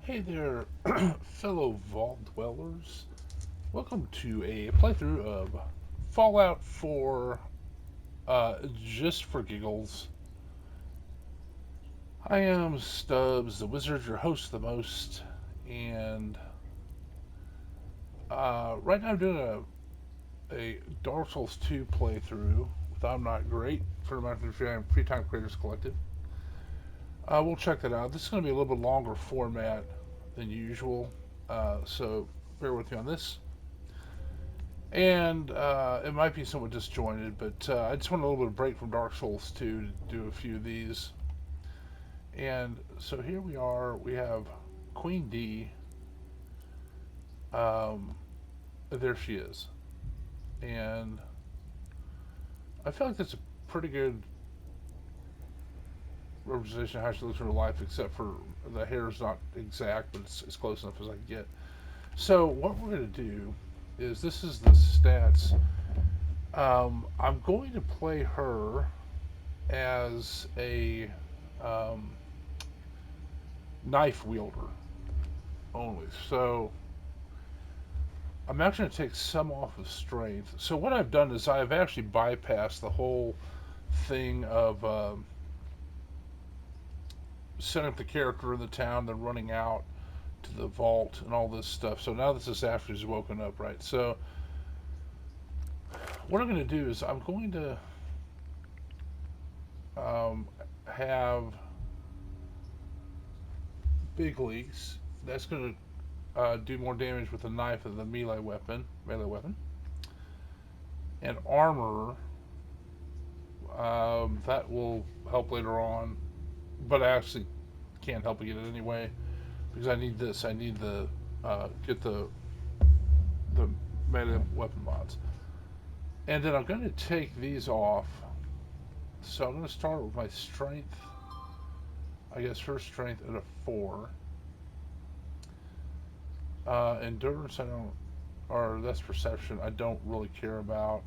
Hey there, fellow Vault Dwellers. Welcome to a playthrough of Fallout 4 just for giggles. I am Stubbs, the wizard, your host, the most, and right now I'm doing a Dark Souls 2 playthrough with I'm Not Great for the American Free Time Creators Collective. We'll check that out. This is going to be a little bit longer format than usual, so bear with me on this. And it might be somewhat disjointed, but I just want a little bit of break from Dark Souls 2 to do a few of these. And so here we are. We have Queen D. Um, there she is. And I feel like that's a pretty good representation of how she looks in real life, except for the hair is not exact, but it's close enough as I can get. So what we're going to do is this is the stats. I'm going to play her as a um, knife wielder only. So I'm actually going to take some off of strength. So what I've done is I've actually bypassed the whole thing of setting up the character in the town, then running out to the vault and all this stuff. So now this is after he's woken up, right? So what I'm going to do is I'm going to um, have big leagues. That's going to do more damage with the knife than the melee weapon, and armor that will help later on, but I actually can't help it get it anyway because I need this. I need the get the melee weapon mods, and then I'm going to take these off. So I'm going to start with my strength. I guess first strength at a 4. Endurance I don't, or that's perception. I don't really care about.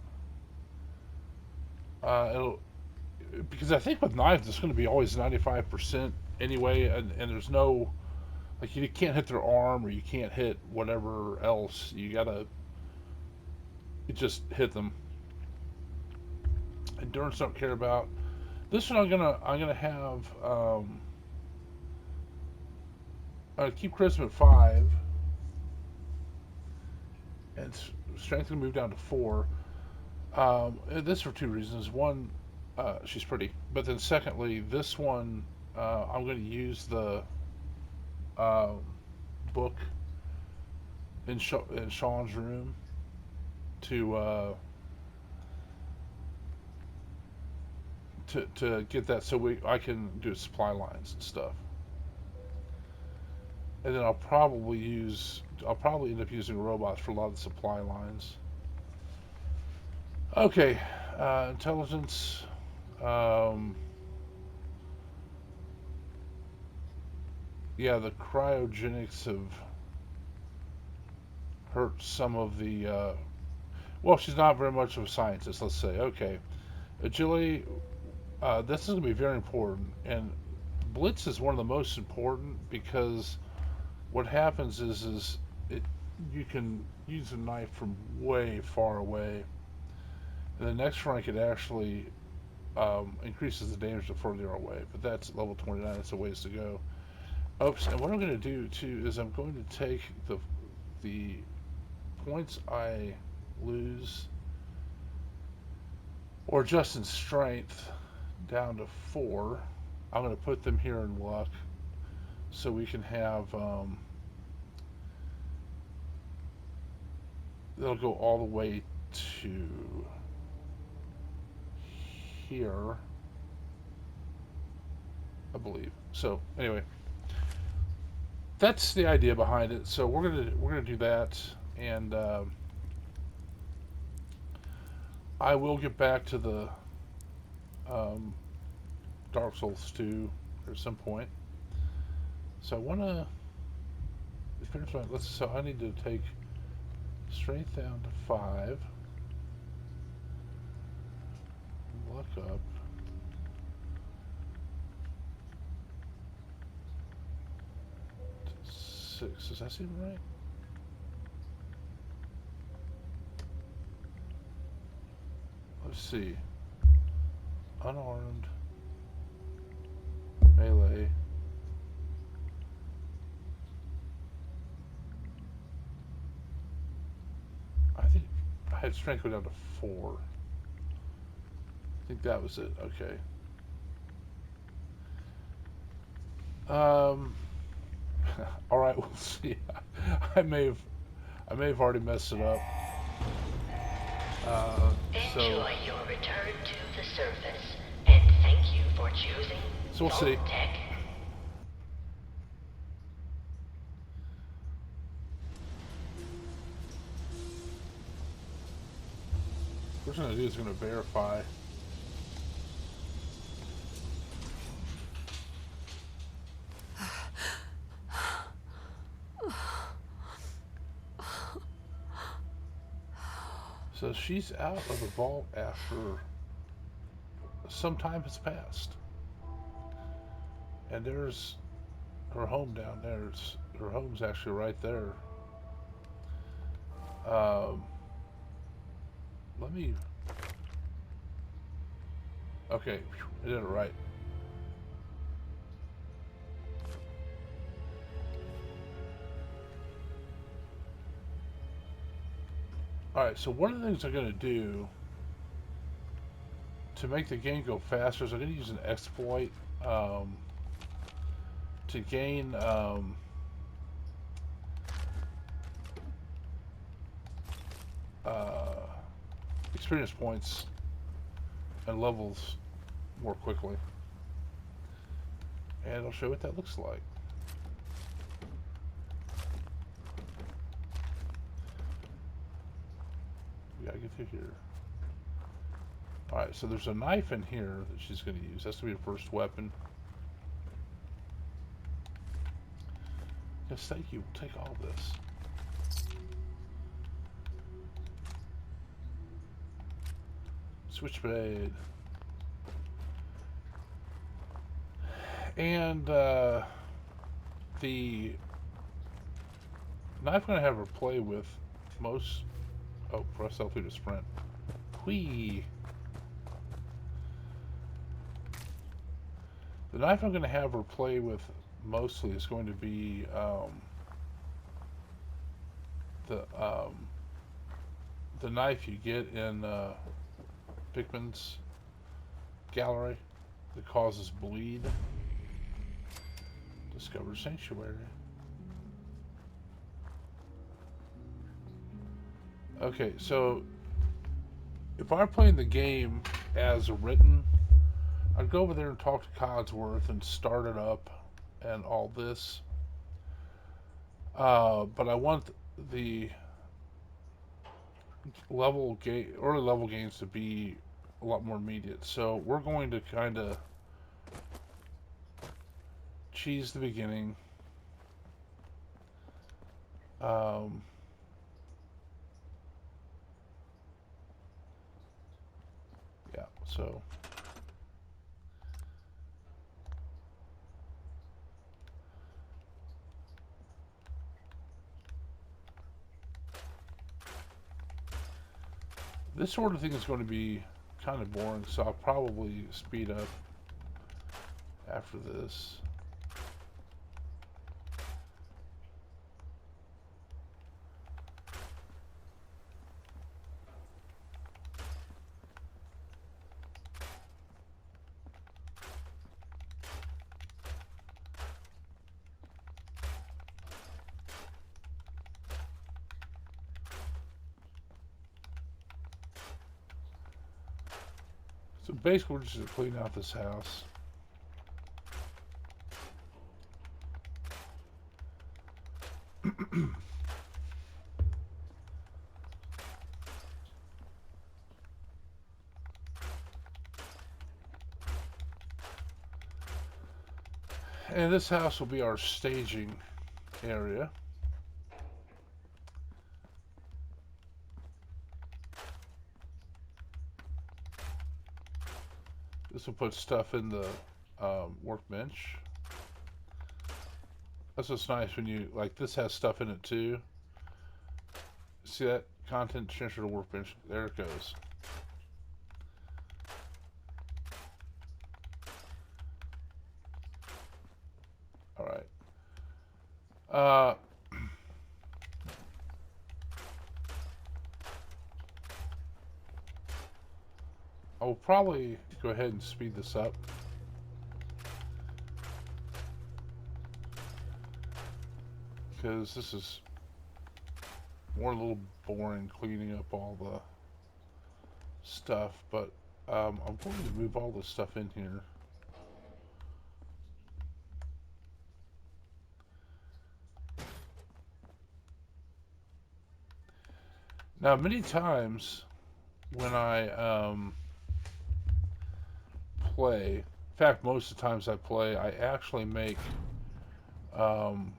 It'll because I think with knives it's going to be always 95% anyway, and there's no like you can't hit their arm or you can't hit whatever else. You gotta just hit them. Endurance don't care about. This one I'm gonna have keep charisma at 5 and strength gonna move down to 4. And this for two reasons. One, she's pretty, but then secondly, this one I'm gonna use the uh, book in Sean's room to to get that so I can do supply lines and stuff. And then I'll probably end up using robots for a lot of the supply lines. Okay, intelligence. Um, yeah, the cryogenics have hurt some of the. Well, she's not very much of a scientist, let's say. Okay, agility. This is going to be very important, and blitz is one of the most important because what happens is it you can use a knife from way far away, and the next rank it actually increases the damage the further you're away. But that's level 29. That's a ways to go. Oops. And what I'm going to do too is I'm going to take the points I lose or just in strength down to 4. I'm going to put them here in luck so we can have they'll go all the way to here, I believe. So anyway, that's the idea behind it. So we're gonna do that, and I will get back to the um, Dark Souls 2 at some point. So I wanna finish my let's. So I need to take strength down to 5, luck up to 6. Does that seem right? Let's see. Unarmed. Melee. I think I had strength go down to 4. I think that was it. Okay. All right, we'll see. I may have already messed it up. So Enjoy your return to the surface, and thank you for choosing we'll see. Tech. What we're going to do is going to verify. So she's out of the vault after some time has passed. And there's her home down there. Her home's actually right there. Um, let me. Okay, I did it right. Alright, so one of the things I'm going to do to make the game go faster is I'm going to use an exploit to gain experience points and levels more quickly. And I'll show you what that looks like. We gotta get through here. Alright, so there's a knife in here that she's going to use. That's going to be her first weapon. Yes, thank you. We'll take all this. Switchblade. And the knife I'm going to have her play with most... Oh, press L2 to sprint. Whee! The knife I'm going to have her play with mostly is going to be the knife you get in Pikmin's gallery that causes bleed. Discover Sanctuary. Okay, so if I'm playing the game as written, I'd go over there and talk to Codsworth and start it up and all this. But I want the early level gains to be a lot more immediate. So we're going to kind of cheese the beginning. Yeah, so this sort of thing is going to be kind of boring, so I'll probably speed up after this. So basically we're just going to clean out this house. And this house will be our staging area. This will put stuff in the workbench. That's what's nice when you like this has stuff in it too. See that content transfer to workbench? There it goes. All right. Uh, I will probably go ahead and speed this up because this is more a little boring cleaning up all the stuff. But I'm going to move all this stuff in here. Now, many times when I play, in fact, most of the times I play, I actually make um,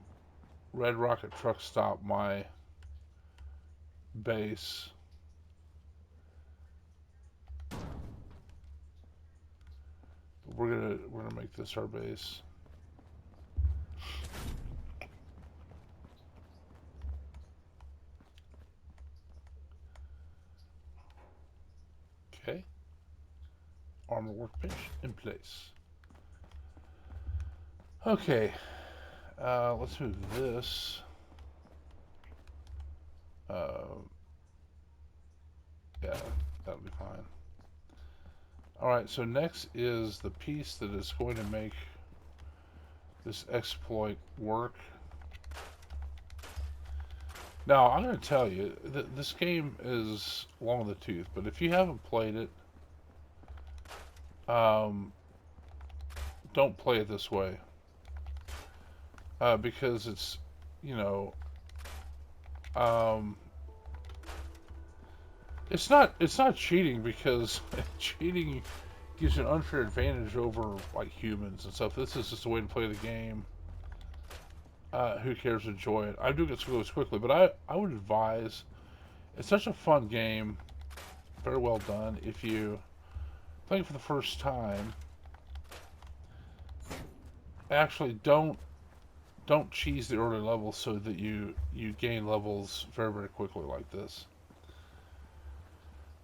Red Rocket Truck Stop my base. We're gonna make this our base. Okay. Armor workbench in place. Okay. Let's move this. Uh, yeah, that'll be fine. Alright, so next is the piece that is going to make this exploit work. Now, I'm going to tell you, this game is long in the tooth, but if you haven't played it, um, don't play it this way. Because it's, you know, um, it's not cheating because cheating gives you an unfair advantage over like humans and stuff. This is just a way to play the game. Who cares? Enjoy it. I do get to go quickly, but I would advise. It's such a fun game, very well done. If you play it for the first time, actually don't cheese the early levels so that you gain levels very very quickly like this.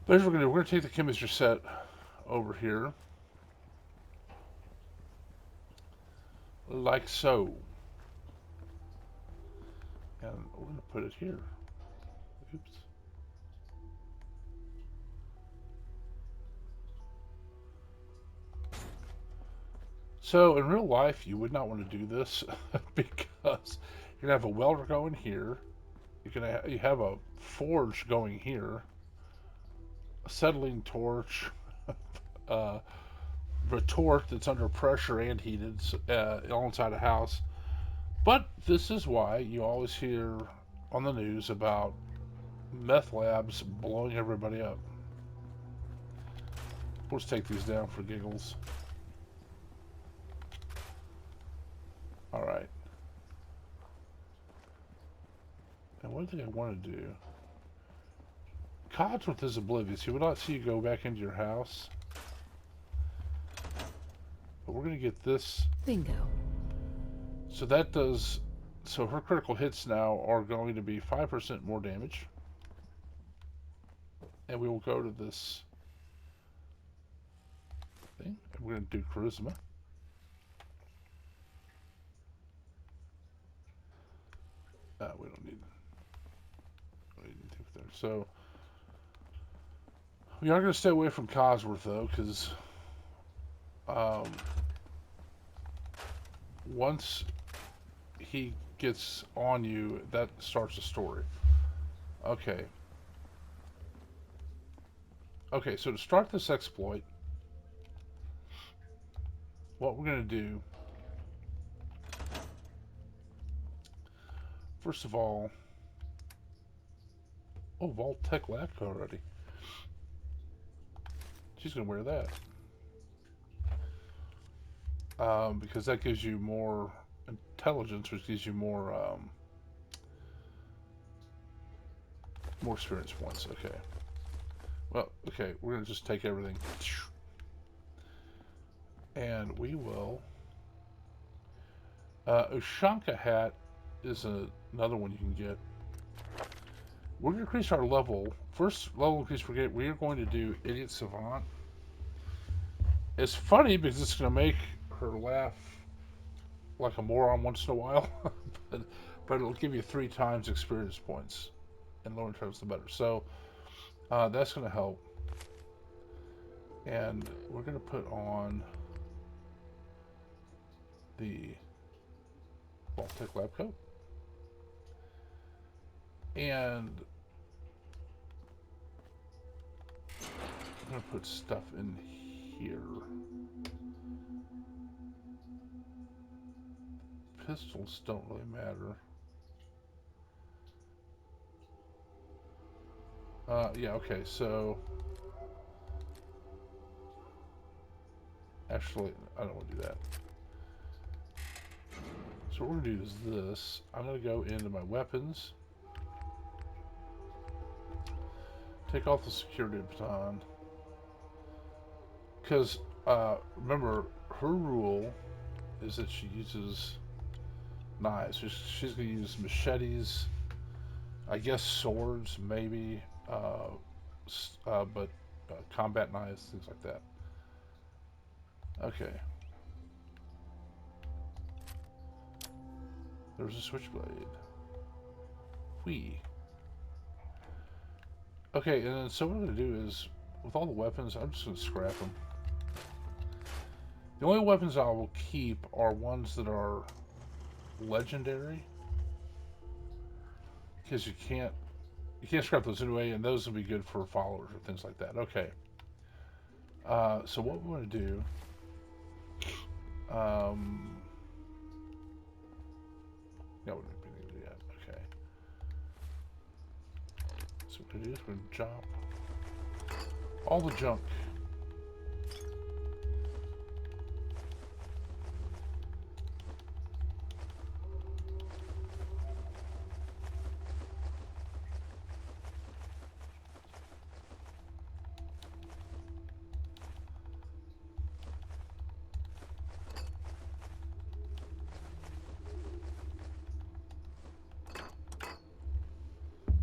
But here's what we're gonna do. We're gonna take the chemistry set over here, like so, and we're gonna put it here. Oops. So in real life, you would not want to do this because you're gonna have a welder going here. You have a forge going here, a acetylene torch, uh, retort that's under pressure and heated all inside a house. But this is why you always hear on the news about meth labs blowing everybody up. We'll just take these down for giggles. All right. And one thing I want to do, Codsworth is oblivious. He will not see you go back into your house. But we're going to get this. Bingo. So that does. So her critical hits now are going to be 5% more damage. And we will go to this thing. And we're going to do charisma. We don't need anything there. So we are going to stay away from Codsworth though, because once he gets on you, that starts a story. Okay. Okay, so to start this exploit, what we're going to do, first of all, oh, Vault Tech left already. She's going to wear that. Because that gives you more intelligence, which gives you more experience points. Okay. Well, okay, we're going to just take everything. And we will Ushanka hat is another one you can get. We're going to increase our level. First level increase we are going to do Idiot Savant. It's funny because it's going to make her laugh like a moron once in a while, but, but it'll give you 3 times experience points, and lower times the better. So that's going to help. And we're going to put on the Baltic Lab Coat. And I'm going to put stuff in here. Pistols don't really matter. Yeah, okay, so actually, I don't want to do that. So what we're going to do is this. I'm going to go into my weapons, take off the security baton, because remember, her rule is that she uses knives. She's going to use machetes, I guess swords, maybe, but combat knives, things like that. Okay. There's a switchblade. Whee. Okay, and then so what I'm going to do is, with all the weapons, I'm just going to scrap them. The only weapons I will keep are ones that are legendary, because you can't scrap those anyway, and those will be good for followers or things like that. Okay. So what we're going to do, no, we're not going to do that. Okay. So what we're going to do is we're going to drop all the junk.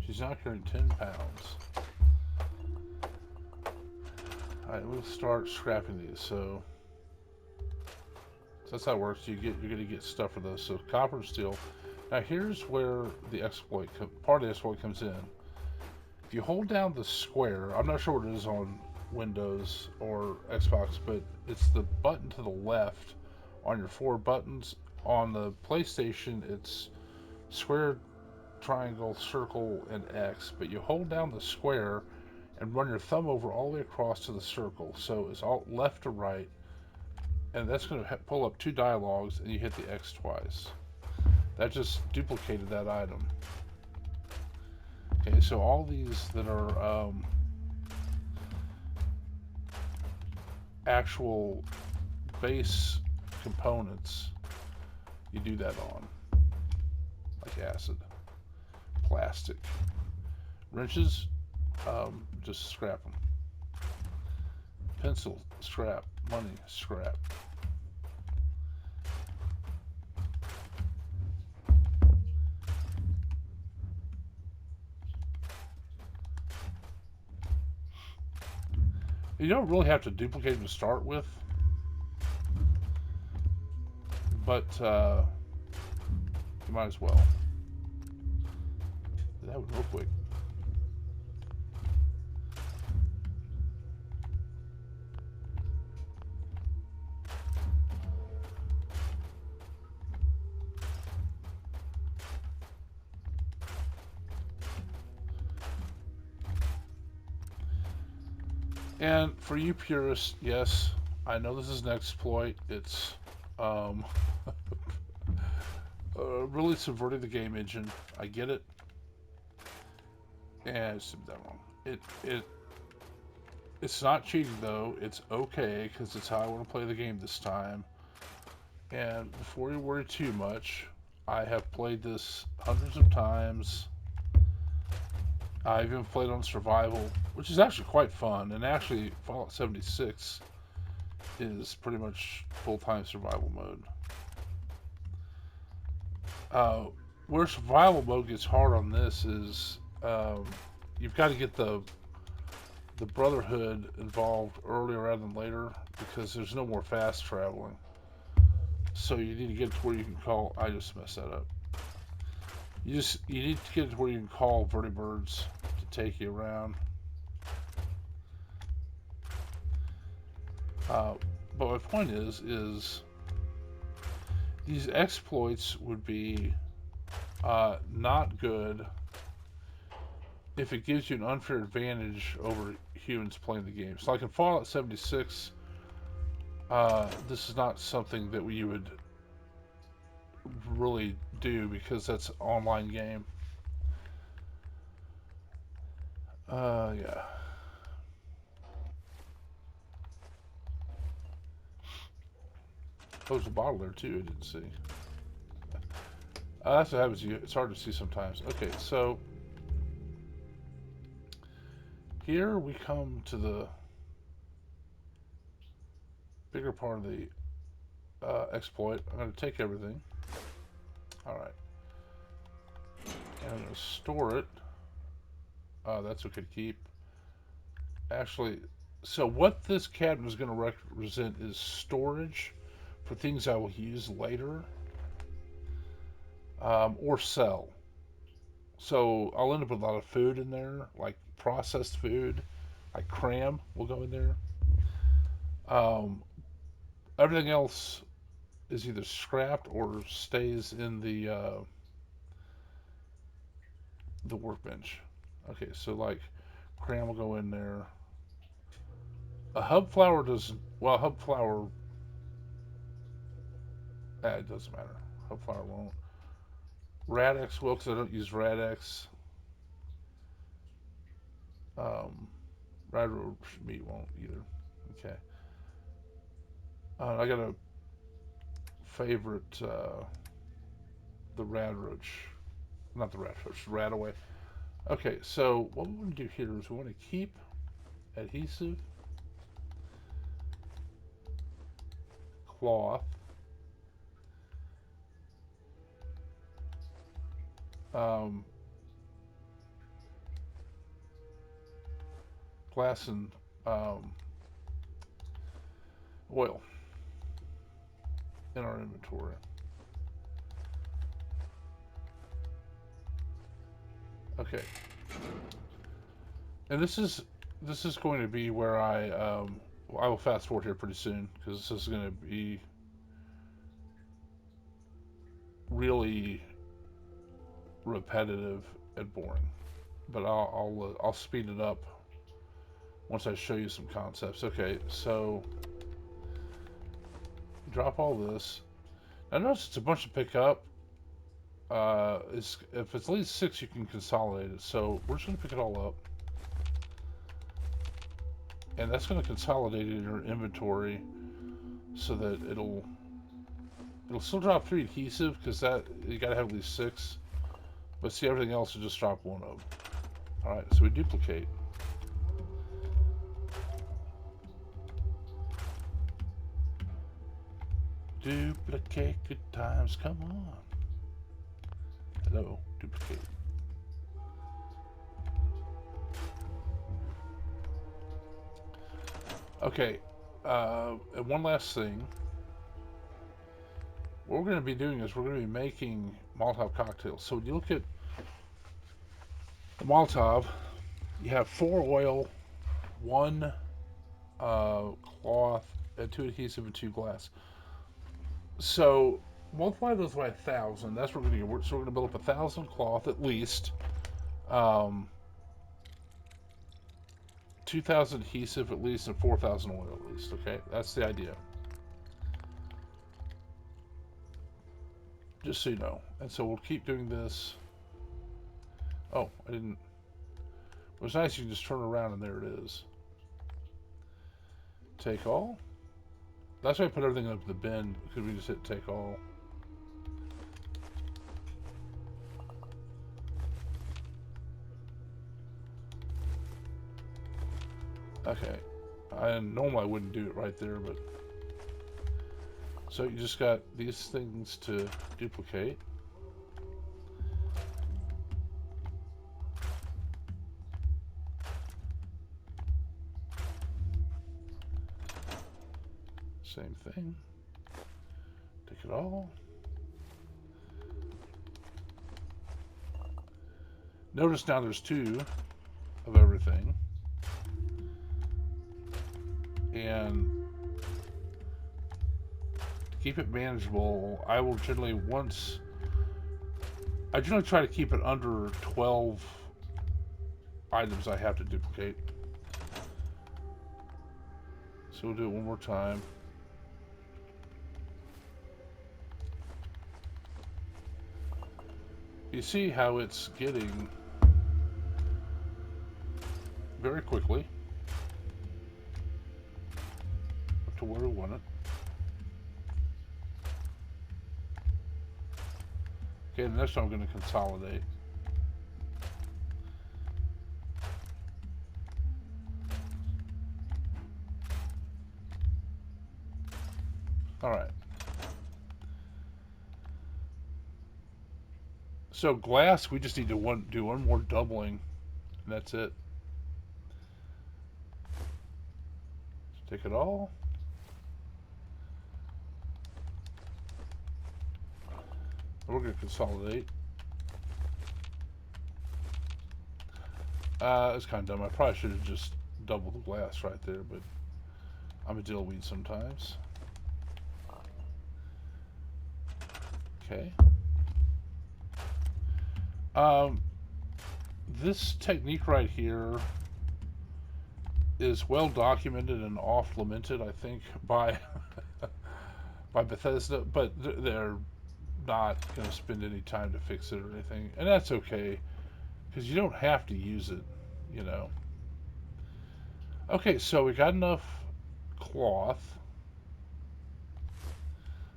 She's now carrying 10 pounds. Alright, we'll start scrapping these. So that's how it works. You're going to get stuff for those. So copper and steel. Now here's where the part of the exploit comes in. If you hold down the square, I'm not sure what it is on Windows or Xbox, but it's the button to the left on your 4 buttons. On the PlayStation, it's square, triangle, circle, and X. But you hold down the square and run your thumb over all the way across to the circle. So it's all left to right. And that's going to pull up 2 dialogues, and you hit the X twice. That just duplicated that item. Okay, so all these that are actual base components, you do that on. Like acid, plastic. Wrenches, just scrap them. Pencil, scrap. Money, scrap. You don't really have to duplicate them to start with, but you might as well. That was real quick. And for you purists, yes, I know this is an exploit. It's really subverting the game engine. I get it. And it's that wrong. It's not cheating though. It's okay because it's how I want to play the game this time. And before you worry too much, I have played this hundreds of times. I've even played on survival, which is actually quite fun. And actually, Fallout 76 is pretty much full-time survival mode. Uh, where survival mode gets hard on this is you've got to get the Brotherhood involved earlier rather than later because there's no more fast traveling. So you need to get to where you can call. I just messed that up. You need to get to where you can call vertibirds to take you around. Uh, but my point is these exploits would be not good if it gives you an unfair advantage over humans playing the game. So, like in Fallout 76, this is not something that you would really do because that's an online game. Yeah. Oh, there's a bottle there too. I didn't see. That's what happens to you. It's hard to see sometimes. Okay, so here we come to the bigger part of the exploit. I'm going to take everything. All right, and I'm going to store it. That's okay to keep. Actually, so what this cabinet is going to represent is storage for things I will use later or sell. So I'll end up with a lot of food in there, like processed food, like cram will go in there. Um, Everything else is either scrapped or stays in the workbench. Okay, so like cram will go in there. A hub flower doesn't. Well, hub flower. It doesn't matter. Hub flower won't. Radix will because I don't use Radix. Um, Railroad meat won't either. Okay. I got a favorite. The rad roach, not the rad roach, radaway. Okay, so what we want to do here is we want to keep adhesive, cloth, um, glass, and um, oil in our inventory. Okay, and this is going to be where I will fast forward here pretty soon because this is going to be really repetitive and boring. But I'll speed it up once I show you some concepts. Okay, so drop all this. I notice it's a bunch to pick up. If it's at least six, you can consolidate it. So we're just gonna pick it all up, and that's gonna consolidate it in your inventory so that it'll still drop three adhesive because that you gotta have at least six. But see, everything else will just drop one of. All right, so we duplicate. Duplicate, good times, come on. Hello, duplicate. Okay, and one last thing. What we're going to be doing is we're going to be making Molotov cocktails. So when you look at the Molotov, you have four oil, one cloth, and two adhesive, and two glass. So multiply those by 1,000. That's what we're going to get. So we're going to build up 1,000 cloth at least. Um, 2,000 adhesive at least, and 4,000 oil at least. Okay, that's the idea. Just so you know. And so we'll keep doing this. Oh, I didn't. It was nice you can just turn around and there it is. Take all. That's why I put everything up the bin because we just hit take all. Okay. Normally I wouldn't do it right there, but so you just got these things to duplicate. Same thing. Take it all. Notice now there's 2 of everything. And to keep it manageable, I will generally I generally try to keep it under 12 items I have to duplicate. So we'll do it one more time. You see how it's getting very quickly up to where we want it. Okay, the next time I'm going to consolidate. Alright. So glass, we just need to do one more doubling, and that's it. Just take it all. We're going to consolidate. It's kind of dumb. I probably should have just doubled the glass right there, but I'm a dillweed sometimes. Okay. This technique right here is well documented and oft lamented, I think, by by Bethesda, but they're not going to spend any time to fix it or anything, and that's okay because you don't have to use it, you know. Okay, so we got enough cloth,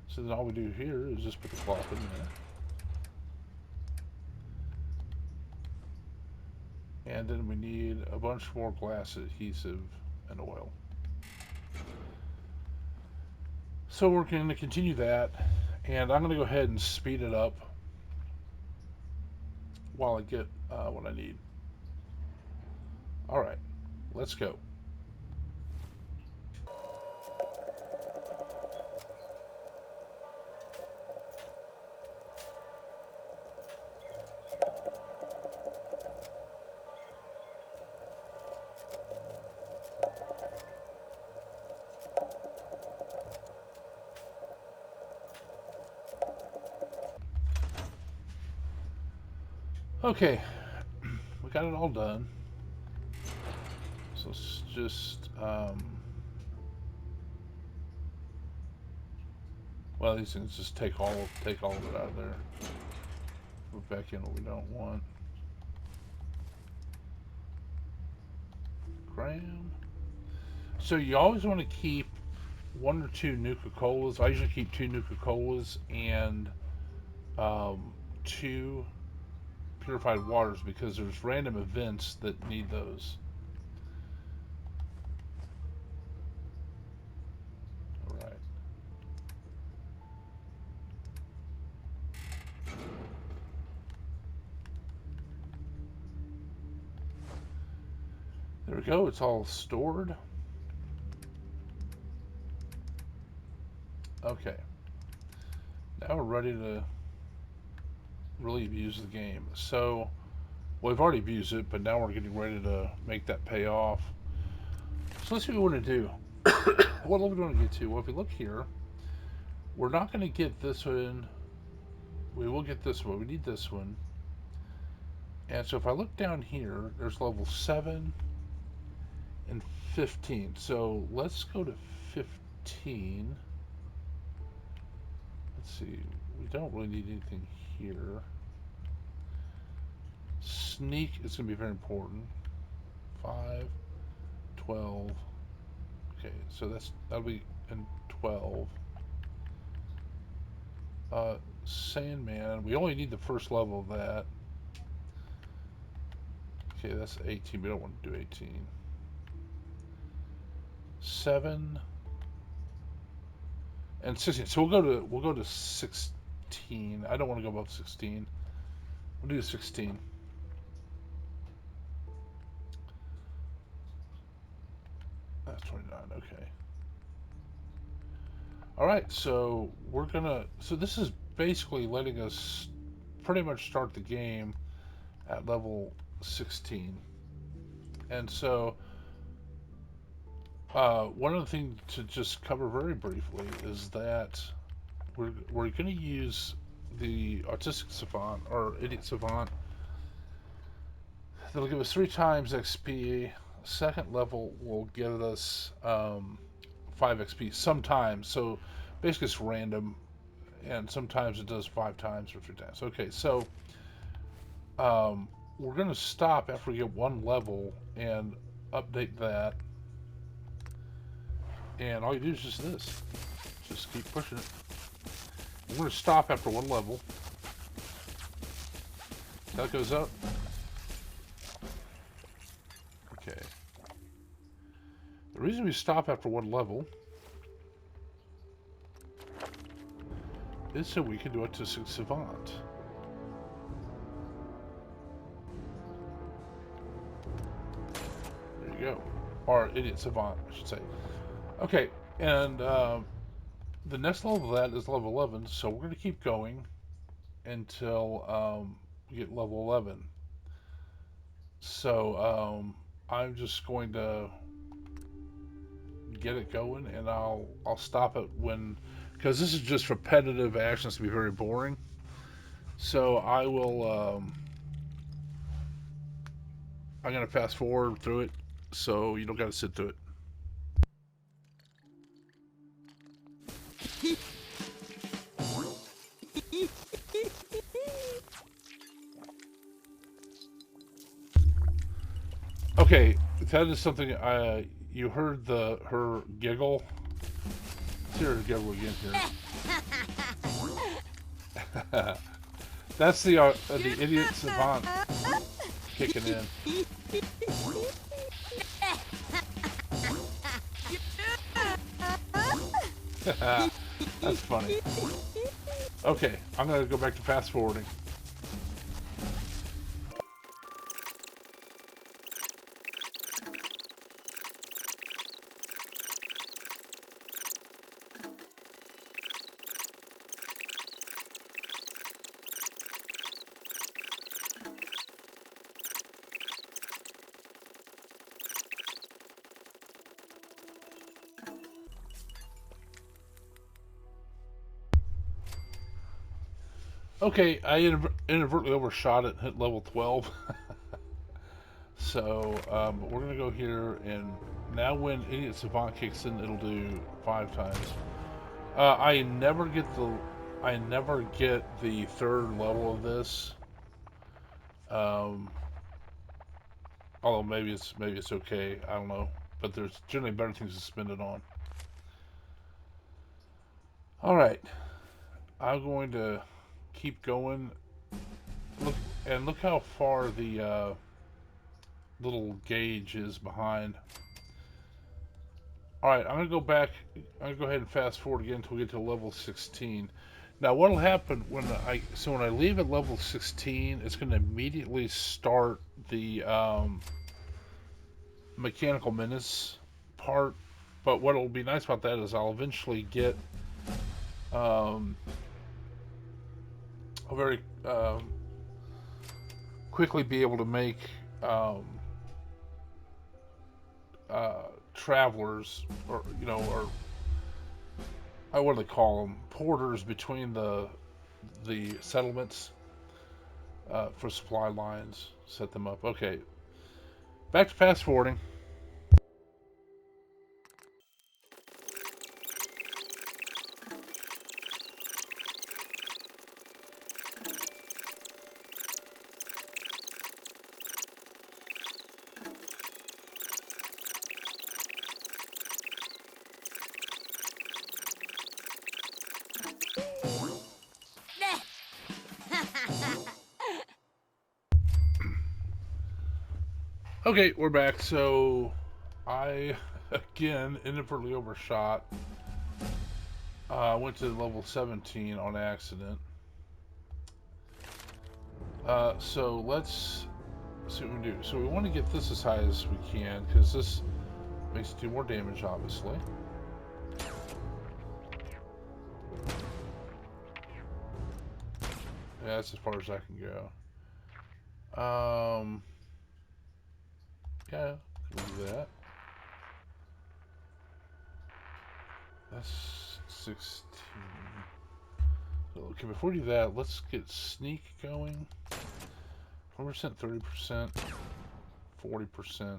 so then all we do here is just put the cloth in there, and then we need a bunch more glass adhesive and oil. So we're going to continue that, and I'm going to go ahead and speed it up while I get what I need. All right, let's go. Okay, we got it all done. So let's just, well, these things just take all of it out of there. Put back in what we don't want. Gram. So you always want to keep 1 or 2 Nuka-Colas. I usually keep 2 Nuka-Colas and 2 purified waters because there's random events that need those. All right. There we go. It's all stored. Okay. Now we're ready to really abuse the game. So, well, we've already abused it, but now we're getting ready to make that pay off. So let's see what we want to do. What level do we want to get to? Well, if we look here, we're not going to get this one. We will get this one. We need this one. And so if I look down here, there's level 7 and 15. So let's go to 15. Let's see. We don't really need anything here. Sneak is going to be very important. 5, 12. Okay, so that'll be in 12. Sandman. We only need the first level of that. Okay, that's 18. We don't want to do 18. 7 and 16. So we'll go to 16. I don't want to go above 16. We'll do 16. That's 29. Okay. All right, so we're gonna. So this is basically letting us pretty much start the game at level 16. And so, one of the things to just cover very briefly is that we're going to use the autistic savant or idiot savant. That'll give us 3 times XP. Second level will give us 5 XP sometimes. So basically, it's random, and sometimes it does 5 times or 3 times. Okay, so um, we're going to stop after we get one level and update that. And all you do is just this. Just keep pushing it. We're going to stop after one level. That goes up. Okay. The reason we stop after one level is so we can do it to Savant. There you go. Or Idiot Savant, I should say. Okay, and the next level of that is level 11, so we're going to keep going until we get level 11. So I'm just going to get it going, and I'll stop it when, because this is just repetitive actions to be very boring. So I will. I'm gonna fast forward through it, so you don't gotta sit through it. Okay, that is something. You heard her giggle. Let's hear her giggle again here. That's the idiot savant kicking in. That's funny. Okay, I'm gonna go back to fast forwarding. Okay, I inadvertently overshot it, hit level 12. So we're gonna go here, and now when Idiot Savant kicks in, it'll do 5 times. I never get the third level of this. Um, Although maybe it's okay. I don't know, but there's generally better things to spend it on. All right, I'm going to keep going. Look look how far the little gauge is behind. All right, I'm gonna go back. I'm gonna go ahead and fast forward again until we get to level 16. Now, what'll happen when I leave at level 16, it's gonna immediately start the mechanical menace part. But what'll be nice about that is I'll eventually get um, a very quickly be able to make um, travelers, or or what do they call them? Porters between the settlements for supply lines. Set them up. Okay, back to fast forwarding. Okay, we're back. So I again inadvertently overshot. I went to level 17 on accident. So let's see what we can do. So we want to get this as high as we can, because this makes it do more damage, obviously. Yeah, that's as far as I can go. Yeah, we'll do that. That's 16. So, okay, before we do that, let's get sneak going. 4%, 30%, 40%.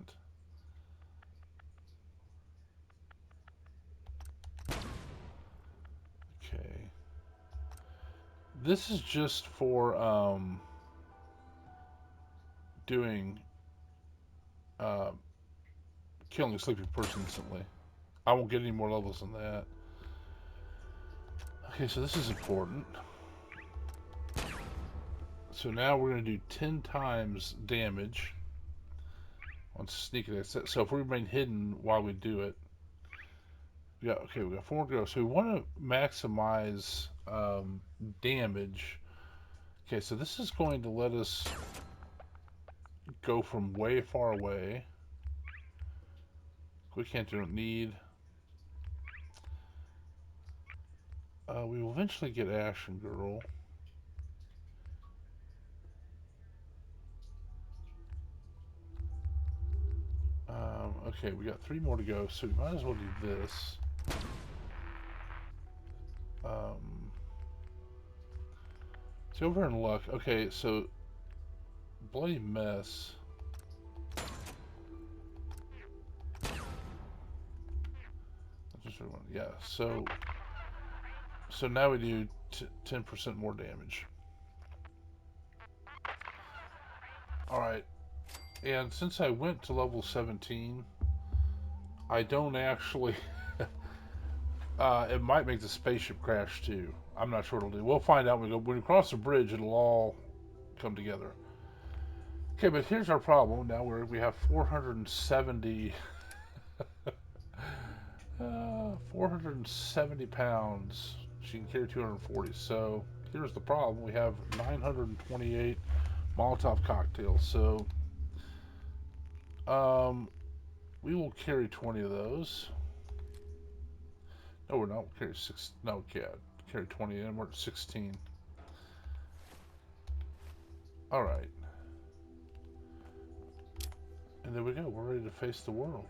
Okay. This is just for doing uh, killing a sleeping person instantly. I won't get any more levels than that. Okay, so this is important. So now we're going to do 10 times damage on sneak attack. So if we remain hidden while we do it, we got 4 to go. So we want to maximize damage. Okay, so this is going to let us go from way far away. We can't do need. We will eventually get Ashen Girl. Okay, we got 3 more to go, so we might as well do this. See, over in luck. Okay, so bloody mess. Yeah. So now we do 10% more damage. All right. And since I went to level 17, I don't actually. It might make the spaceship crash too. I'm not sure what it'll do. We'll find out when we cross the bridge. It'll all come together. Okay, but here's our problem. Now we have 470. 470 pounds. She can carry 240. So here's the problem. We have 928 Molotov cocktails. So we will carry 20 of those. No, we're not. We'll carry 6. No, yeah, carry 20, and we're at 16. All right. And there we go. We're ready to face the world.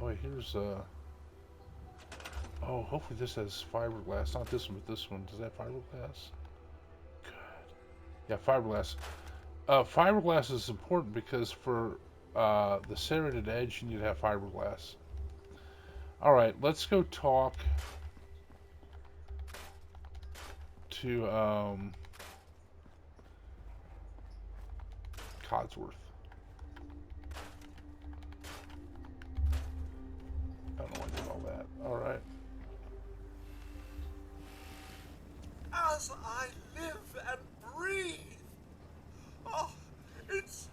Oh, wait, here's oh, hopefully this has fiberglass. Not this one, but this one. Does that have fiberglass? Good. Yeah, fiberglass. Fiberglass is important because for the serrated edge, you need to have fiberglass. All right, let's go talk to Codsworth. I don't know why I did all that. All right. As I live and breathe. Oh, it's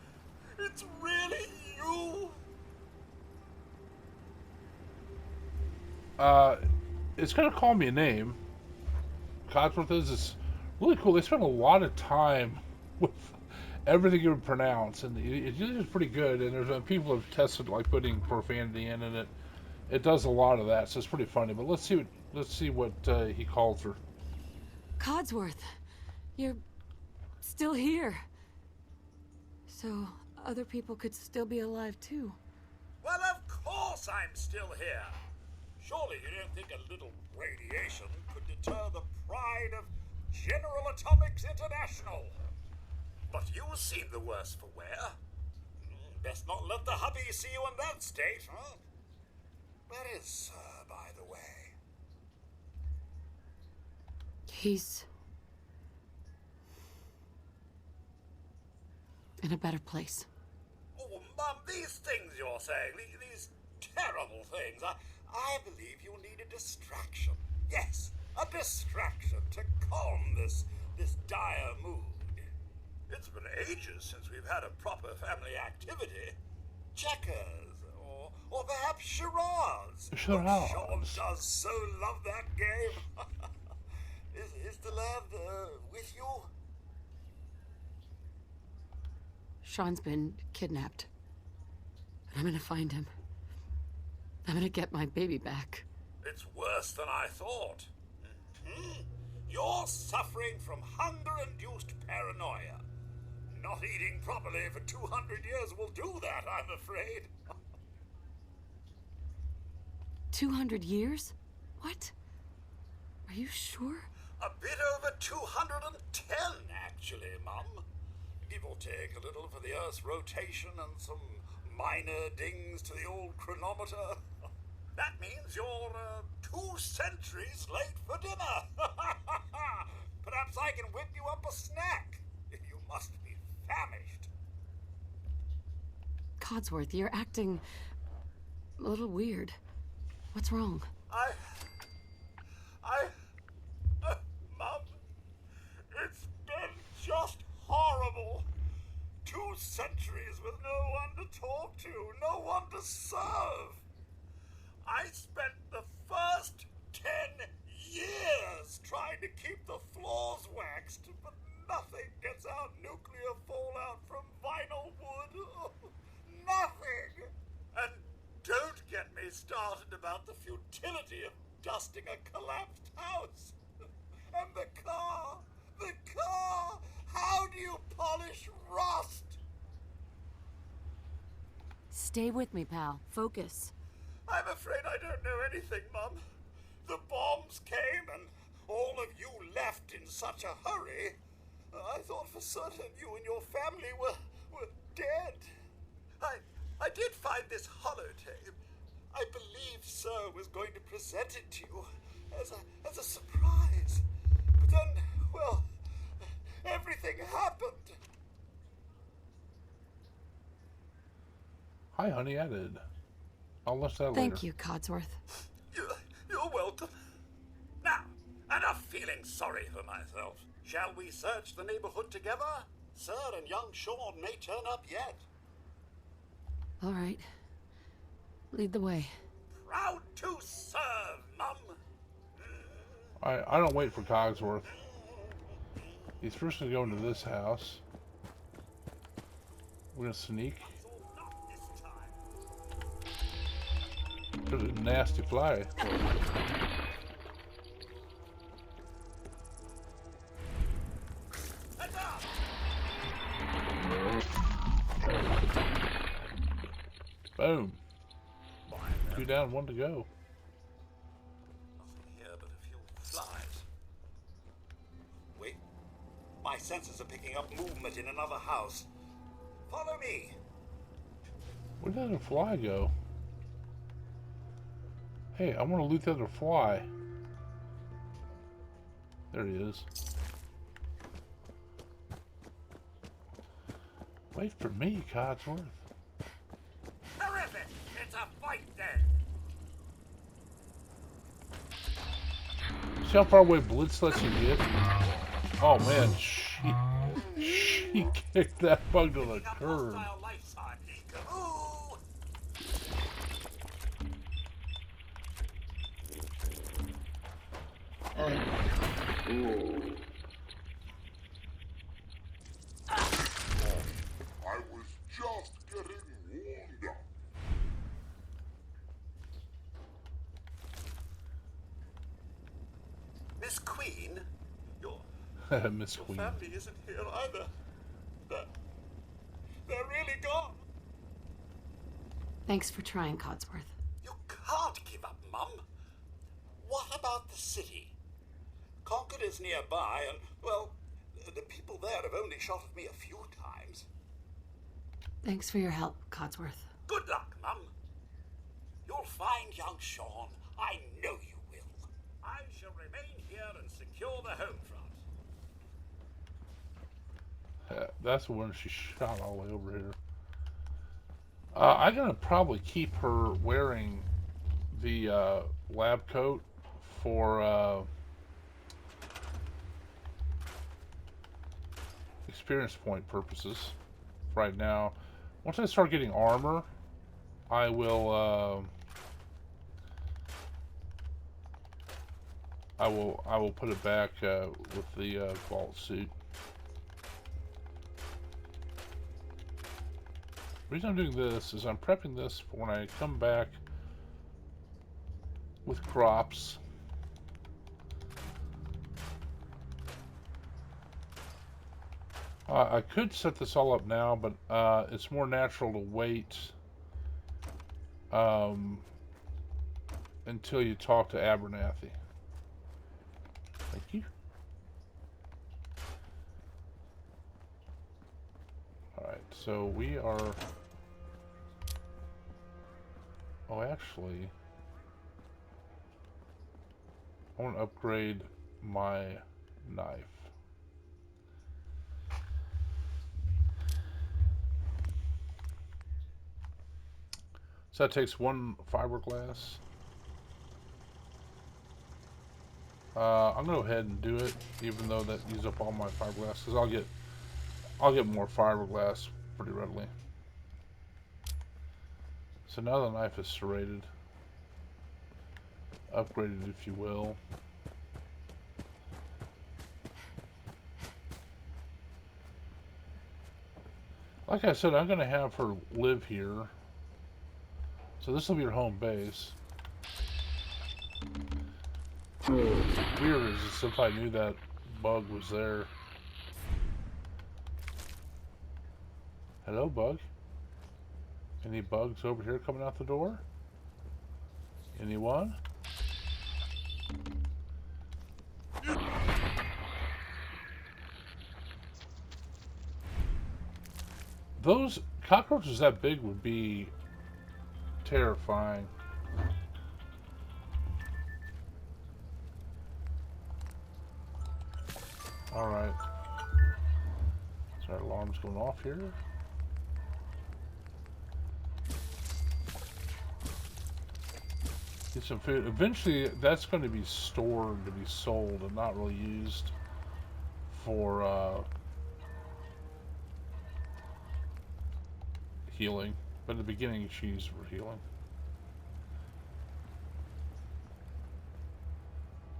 really you. It's gonna call me a name. Codsworth is. It's really cool. They spend a lot of time with everything you would pronounce, and it's usually pretty good. And there's people have tested like putting profanity in, and it does a lot of that. So it's pretty funny. But let's see what he calls her. Codsworth, you're still here. So other people could still be alive too. Well, of course I'm still here. Surely you don't think a little radiation could deter the pride of General Atomics International? But you seem the worse for wear. Best not let the hubby see you in that state, huh? Where is Sir, by the way? He's in a better place. Oh, Mum, these things you're saying, these terrible things, I believe you need a distraction. Yes, a distraction to calm this dire mood. It's been ages since we've had a proper family activity. Checkers, or perhaps charades. Charades. Sean does so love that game. Is the lad with you? Sean's been kidnapped. But I'm gonna find him. I'm gonna get my baby back. It's worse than I thought. You're suffering from hunger-induced paranoia. Not eating properly for 200 years will do that, I'm afraid. 200 years? What? Are you sure? A bit over 210, actually, Mum. Give or take a little for the Earth's rotation and some minor dings to the old chronometer. That means you're 2 centuries late for dinner. Perhaps I can whip you up a snack. You must be famished. Codsworth, you're acting a little weird. What's wrong? Mum, it's been just horrible. 2 centuries with no one to talk to, no one to serve. I spent the first 10 years trying to keep the floors waxed, but nothing gets out nuclear fallout from vinyl wood. Nothing! And don't get me started about the futility of dusting a collapsed house. And the car! How do you polish rust? Stay with me, pal. Focus. I'm afraid I don't know anything, Mum. The bombs came and all of you left in such a hurry. I thought for certain you and your family were dead. I did find this holotape. I believe Sir was going to present it to you as a surprise. But then, well, everything happened. Hi, honey, I did. I'll let that later. Thank you, Codsworth. You're welcome. Now, enough feeling sorry for myself. Shall we search the neighborhood together? Sir and young Sean may turn up yet. All right. Lead the way. Proud to serve, Mum. I don't wait for Cogsworth. He's first going to go into this house. We're going to sneak. Not this time. There's a nasty fly. Enough! Boom. 2 down, 1 to go. Nothing here but a few flies. Wait. My senses are picking up movement in another house. Follow me. Where did the fly go? Hey, I want to loot the other fly. There he is. Wait for me, Codsworth. Terrific! It's a fight then! See how far away Blitz lets you get? Oh man, she kicked that bug to the Picking up curb. hostile life sign, Peekaboo! I was just getting warmed up. Miss Queen, your Miss Queen. family isn't here either. They're really gone. Thanks for trying, Codsworth. You can't give up, Mum. What about the city? Concord is nearby, and, well, the people there have only shot at me a few times. Thanks for your help, Codsworth. Good luck, Mum. You'll find young Sean. I know you will. I shall remain here and secure the home front. That's the one she shot all the way over here. I'm gonna probably keep her wearing the lab coat for experience point purposes right now. Once I start getting armor, I will I will put it back with the vault suit. The reason I'm doing this is I'm prepping this for when I come back with crops. I could set this all up now, but it's more natural to wait um, until you talk to Abernathy. Thank you. Alright, so we are... Oh, actually... I want to upgrade my knife. So that takes 1 fiberglass. I'm gonna go ahead and do it, even though that uses up all my fiberglass, because I'll get more fiberglass pretty readily. So now the knife is serrated, upgraded, if you will. Like I said, I'm gonna have her live here, so this will be her home base. Weird is as if I knew that bug was there. Hello, bug. Any bugs over here coming out the door? Anyone? Those cockroaches that big would be terrifying. Alright. So our alarm's going off here. Get some food. Eventually, that's going to be stored to be sold and not really used for healing. But in the beginning, she used for healing.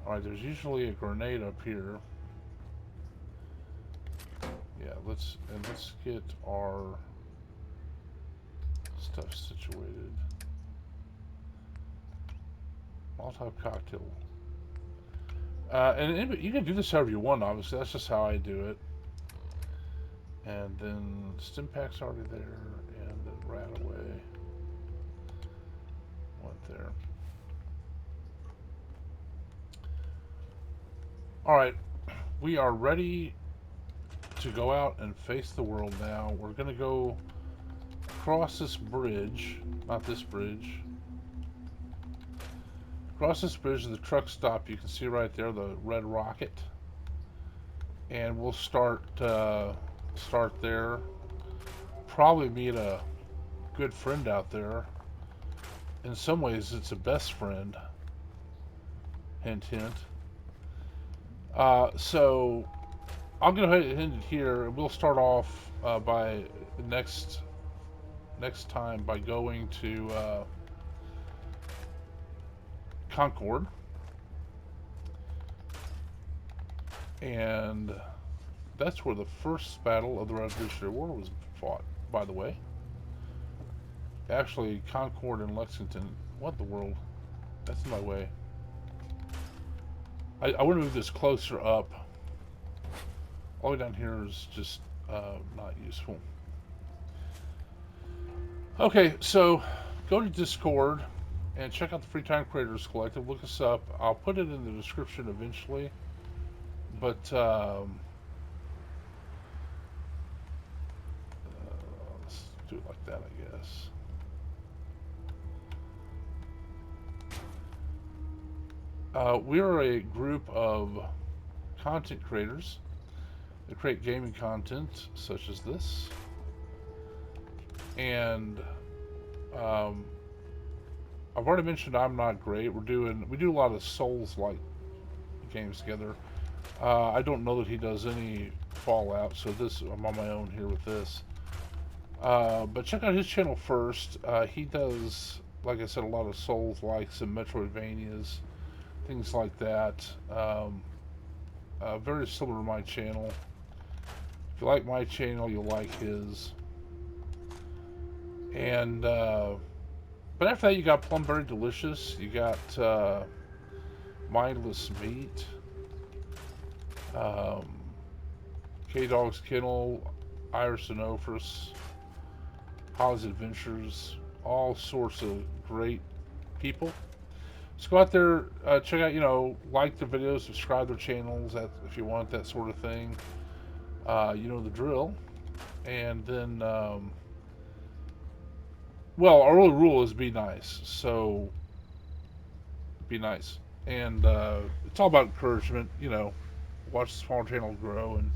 Alright, there's usually a grenade up here. Yeah, let's get our stuff situated. Molotov cocktail. And you can do this however you want, obviously. That's just how I do it. And then stim pack's already there, and then ran away. Went there. Alright, we are ready to go out and face the world now. We're gonna go across this bridge, not this bridge. Across this bridge to the truck stop, you can see right there the red rocket. And we'll start there. Probably meet a good friend out there. In some ways, it's a best friend. Hint, hint. So I'll go ahead and end it here. We'll start off by next time by going to Concord, and that's where the first battle of the Revolutionary War was fought, by the way. Actually, Concord and Lexington. What the world? That's in my way. I want to move this closer up. All the way down here is just not useful. Okay, so go to Discord and check out the Free Time Creators Collective. Look us up. I'll put it in the description eventually. But let's do it like that, I guess. We're a group of content creators that create gaming content such as this. And I've already mentioned I'm not great. We do a lot of Souls-like games together. I don't know that he does any Fallout, so I'm on my own here with this. But check out his channel first. He does, like I said, a lot of Souls-likes and Metroidvanias, things like that. Very similar to my channel. If you like my channel, you'll like his. And but after that, you got Plumberry Delicious. You got Mindless Meat. K Dog's Kennel, Iris and Ophrys, Holly's Adventures, all sorts of great people. Just go out there, check out, like their videos, subscribe to their channels if you want that sort of thing. You know the drill. And then, well, our only rule is be nice. So, be nice. And it's all about encouragement, watch the small channel grow and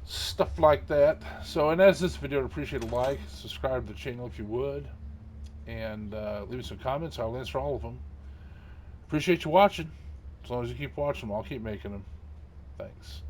stuff like that. So, and as this video, I'd appreciate a like, subscribe to the channel if you would, and leave me some comments. I'll answer all of them. Appreciate you watching. As long as you keep watching them, I'll keep making them. Thanks.